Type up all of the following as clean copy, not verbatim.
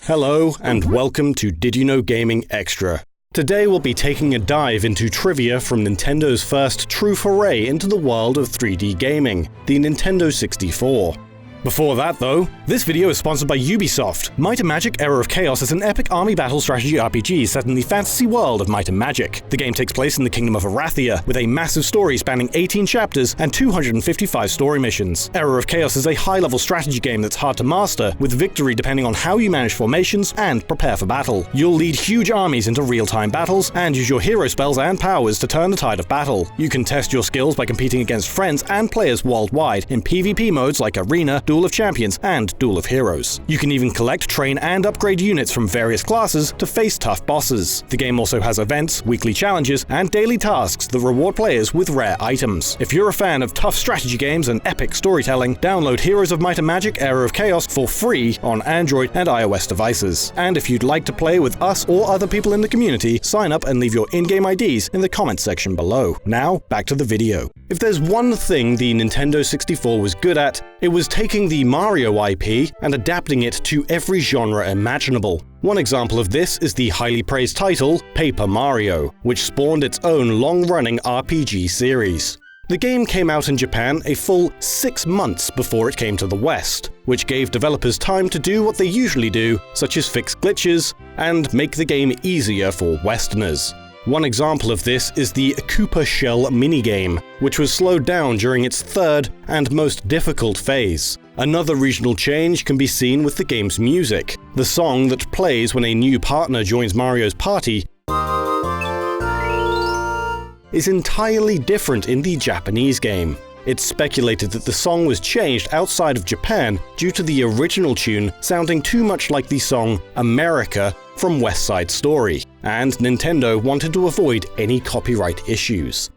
Hello, and welcome to Did You Know Gaming Extra. Today we'll be taking a dive into trivia from Nintendo's first true foray into the world of 3D gaming, the Nintendo 64. Before that though, this video is sponsored by Ubisoft. Might and Magic: Era of Chaos is an epic army battle strategy RPG set in the fantasy world of Might and Magic. The game takes place in the Kingdom of Arathia, with a massive story spanning 18 chapters and 255 story missions. Era of Chaos is a high-level strategy game that's hard to master, with victory depending on how you manage formations and prepare for battle. You'll lead huge armies into real-time battles, and use your hero spells and powers to turn the tide of battle. You can test your skills by competing against friends and players worldwide in PvP modes like Arena, Duel of Champions, and Duel of Heroes. You can even collect, train, and upgrade units from various classes to face tough bosses. The game also has events, weekly challenges, and daily tasks that reward players with rare items. If you're a fan of tough strategy games and epic storytelling, download Heroes of Might and Magic: Era of Chaos for free on Android and iOS devices. And if you'd like to play with us or other people in the community, sign up and leave your in-game IDs in the comments section below. Now, back to the video. If there's one thing the Nintendo 64 was good at, it was taking the Mario IP and adapting it to every genre imaginable. One example of this is the highly praised title, Paper Mario, which spawned its own long-running RPG series. The game came out in Japan a full 6 months before it came to the West, which gave developers time to do what they usually do, such as fix glitches and make the game easier for Westerners. One example of this is the Koopa Shell minigame, which was slowed down during its third and most difficult phase. Another regional change can be seen with the game's music. The song that plays when a new partner joins Mario's party is entirely different in the Japanese game. It's speculated that the song was changed outside of Japan due to the original tune sounding too much like the song America from West Side Story, and Nintendo wanted to avoid any copyright issues.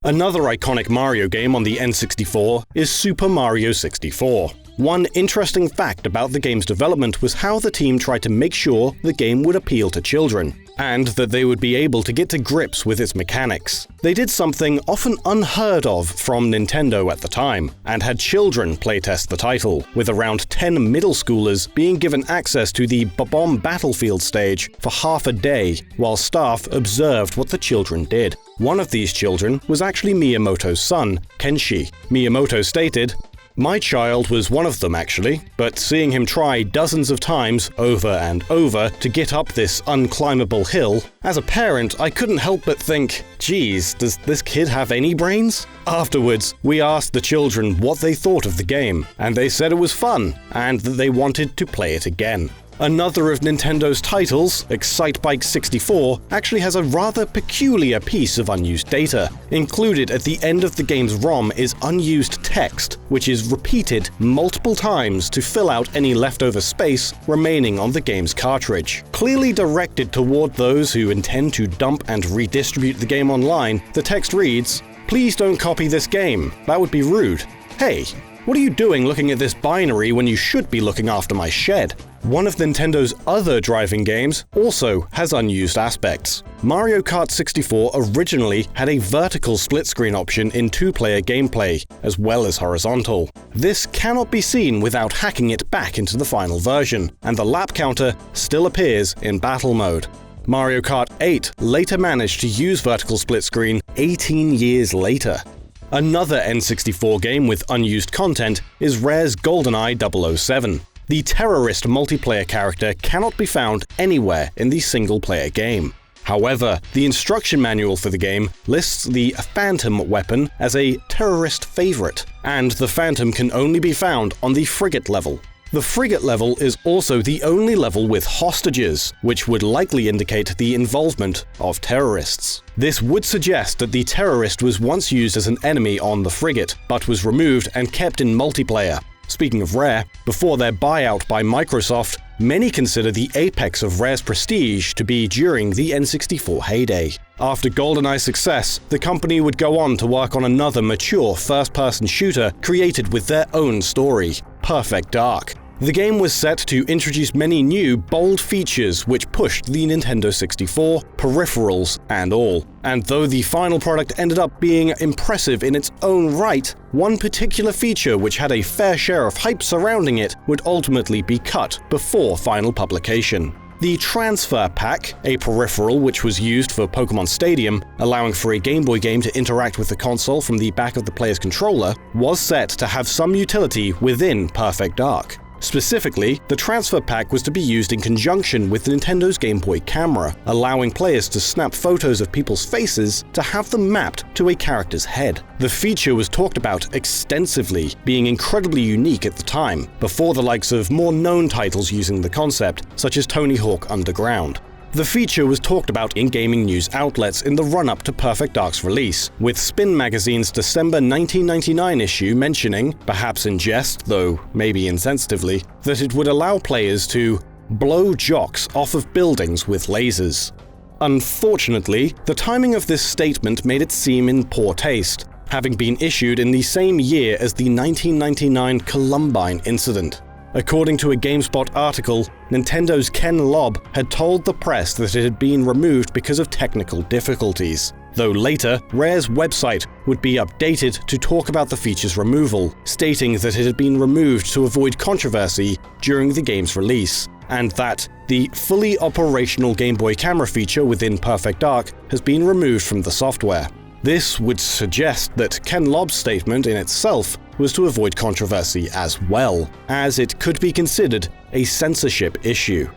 Another iconic Mario game on the N64 is Super Mario 64. One interesting fact about the game's development was how the team tried to make sure the game would appeal to children, and that they would be able to get to grips with its mechanics. They did something often unheard of from Nintendo at the time, and had children playtest the title, with around 10 middle schoolers being given access to the Bob-omb Battlefield stage for half a day, while staff observed what the children did. One of these children was actually Miyamoto's son, Kenshi. Miyamoto stated, "My child was one of them actually, but seeing him try dozens of times over and over to get up this unclimbable hill, as a parent I couldn't help but think, geez, does this kid have any brains?" Afterwards, we asked the children what they thought of the game, and they said it was fun, and that they wanted to play it again. Another of Nintendo's titles, Excitebike 64, actually has a rather peculiar piece of unused data. Included at the end of the game's ROM is unused text, which is repeated multiple times to fill out any leftover space remaining on the game's cartridge. Clearly directed toward those who intend to dump and redistribute the game online, the text reads, "Please don't copy this game, that would be rude. Hey, what are you doing looking at this binary when you should be looking after my shed?" One of Nintendo's other driving games also has unused aspects. Mario Kart 64 originally had a vertical split-screen option in two-player gameplay, as well as horizontal. This cannot be seen without hacking it back into the final version, and the lap counter still appears in battle mode. Mario Kart 8 later managed to use vertical split-screen 18 years later. Another N64 game with unused content is Rare's Goldeneye 007. The terrorist multiplayer character cannot be found anywhere in the single-player game. However, the instruction manual for the game lists the Phantom weapon as a terrorist favorite, and the Phantom can only be found on the frigate level. The frigate level is also the only level with hostages, which would likely indicate the involvement of terrorists. This would suggest that the terrorist was once used as an enemy on the frigate, but was removed and kept in multiplayer. Speaking of Rare, before their buyout by Microsoft, many consider the apex of Rare's prestige to be during the N64 heyday. After GoldenEye's success, the company would go on to work on another mature first-person shooter created with their own story, Perfect Dark. The game was set to introduce many new, bold features which pushed the Nintendo 64, peripherals and all. And though the final product ended up being impressive in its own right, one particular feature which had a fair share of hype surrounding it would ultimately be cut before final publication. The Transfer Pack, a peripheral which was used for Pokémon Stadium, allowing for a Game Boy game to interact with the console from the back of the player's controller, was set to have some utility within Perfect Dark. Specifically, the Transfer Pack was to be used in conjunction with Nintendo's Game Boy camera, allowing players to snap photos of people's faces to have them mapped to a character's head. The feature was talked about extensively, being incredibly unique at the time, before the likes of more known titles using the concept, such as Tony Hawk Underground. The feature was talked about in gaming news outlets in the run-up to Perfect Dark's release, with Spin Magazine's December 1999 issue mentioning, perhaps in jest, though maybe insensitively, that it would allow players to blow jocks off of buildings with lasers. Unfortunately, the timing of this statement made it seem in poor taste, having been issued in the same year as the 1999 Columbine incident. According to a GameSpot article, Nintendo's Ken Lobb had told the press that it had been removed because of technical difficulties, though later, Rare's website would be updated to talk about the feature's removal, stating that it had been removed to avoid controversy during the game's release, and that the fully operational Game Boy camera feature within Perfect Dark has been removed from the software. This would suggest that Ken Lobb's statement in itself was to avoid controversy as well, as it could be considered a censorship issue.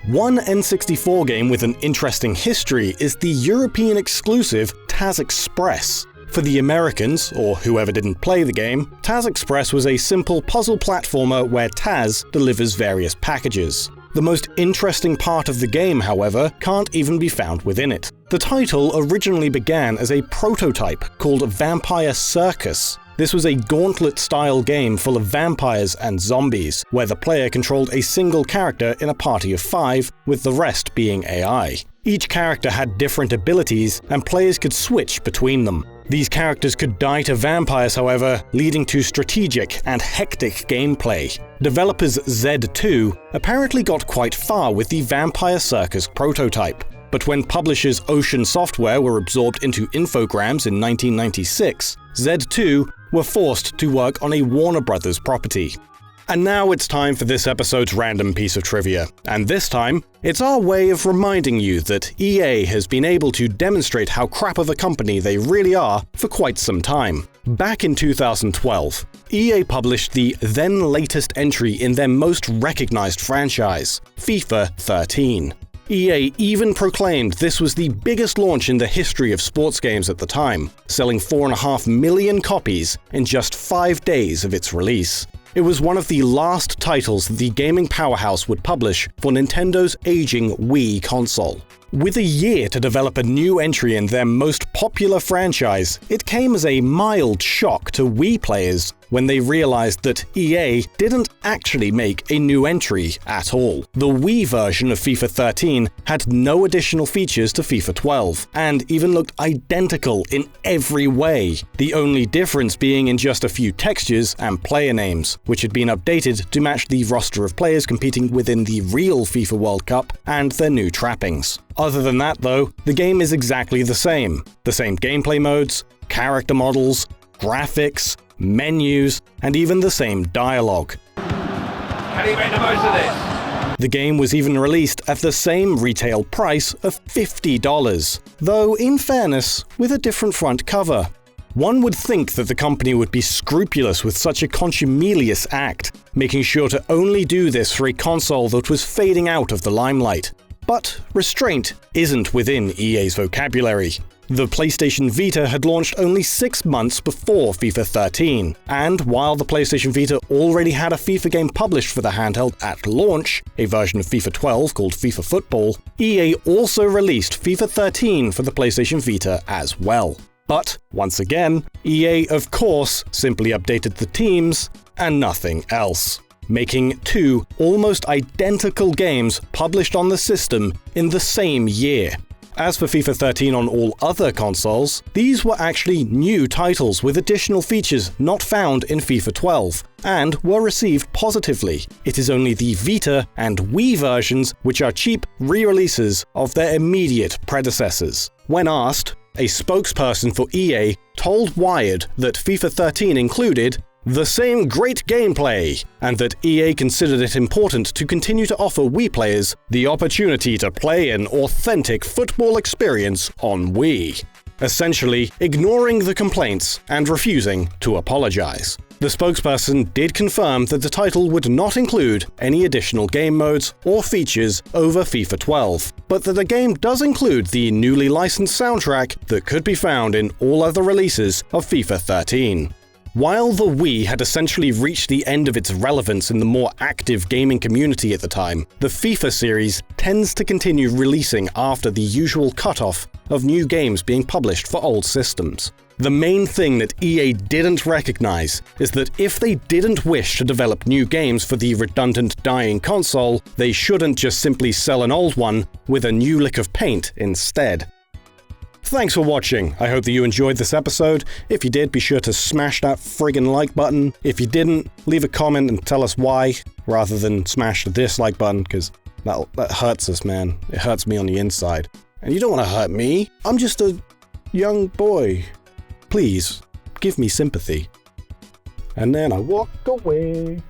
One N64 game with an interesting history is the European exclusive Taz Express. For the Americans, or whoever didn't play the game, Taz Express was a simple puzzle platformer where Taz delivers various packages. The most interesting part of the game, however, can't even be found within it. The title originally began as a prototype called Vampire Circus. This was a gauntlet-style game full of vampires and zombies, where the player controlled a single character in a party of 5, with the rest being AI. Each character had different abilities, and players could switch between them. These characters could die to vampires, however, leading to strategic and hectic gameplay. Developers Z2 apparently got quite far with the Vampire Circus prototype, but when publishers Ocean Software were absorbed into Infogrames in 1996, Z2 were forced to work on a Warner Brothers property. And now it's time for this episode's random piece of trivia, and this time, it's our way of reminding you that EA has been able to demonstrate how crap of a company they really are for quite some time. Back in 2012, EA published the then latest entry in their most recognized franchise, FIFA 13. EA even proclaimed this was the biggest launch in the history of sports games at the time, selling 4.5 million copies in just 5 days of its release. It was one of the last titles that the gaming powerhouse would publish for Nintendo's aging Wii console. With a year to develop a new entry in their most popular franchise, it came as a mild shock to Wii players when they realized that EA didn't actually make a new entry at all. The Wii version of FIFA 13 had no additional features to FIFA 12, and even looked identical in every way, the only difference being in just a few textures and player names, which had been updated to match the roster of players competing within the real FIFA World Cup and their new trappings. Other than that though, the game is exactly the same. The same gameplay modes, character models, graphics, menus, and even the same dialogue. Can he make the most of this? The game was even released at the same retail price of $50, though in fairness, with a different front cover. One would think that the company would be scrupulous with such a contumelious act, making sure to only do this for a console that was fading out of the limelight. But restraint isn't within EA's vocabulary. The PlayStation Vita had launched only 6 months before FIFA 13, and while the PlayStation Vita already had a FIFA game published for the handheld at launch, a version of FIFA 12 called FIFA Football, EA also released FIFA 13 for the PlayStation Vita as well. But, once again, EA of course simply updated the teams and nothing else, making 2 almost identical games published on the system in the same year. As for FIFA 13 on all other consoles, these were actually new titles with additional features not found in FIFA 12, and were received positively. It is only the Vita and Wii versions which are cheap re-releases of their immediate predecessors. When asked, a spokesperson for EA told Wired that FIFA 13 included the same great gameplay, and that EA considered it important to continue to offer Wii players the opportunity to play an authentic football experience on Wii, essentially ignoring the complaints and refusing to apologize. The spokesperson did confirm that the title would not include any additional game modes or features over FIFA 12, but that the game does include the newly licensed soundtrack that could be found in all other releases of FIFA 13. While the Wii had essentially reached the end of its relevance in the more active gaming community at the time, the FIFA series tends to continue releasing after the usual cutoff of new games being published for old systems. The main thing that EA didn't recognize is that if they didn't wish to develop new games for the redundant dying console, they shouldn't just simply sell an old one with a new lick of paint instead. Thanks for watching. I hope that you enjoyed this episode. If you did, be sure to smash that friggin' like button. If you didn't, leave a comment and tell us why, rather than smash the dislike button, because that hurts us, man. It hurts me on the inside. And you don't want to hurt me. I'm just a young boy. Please, give me sympathy. And then I walk away.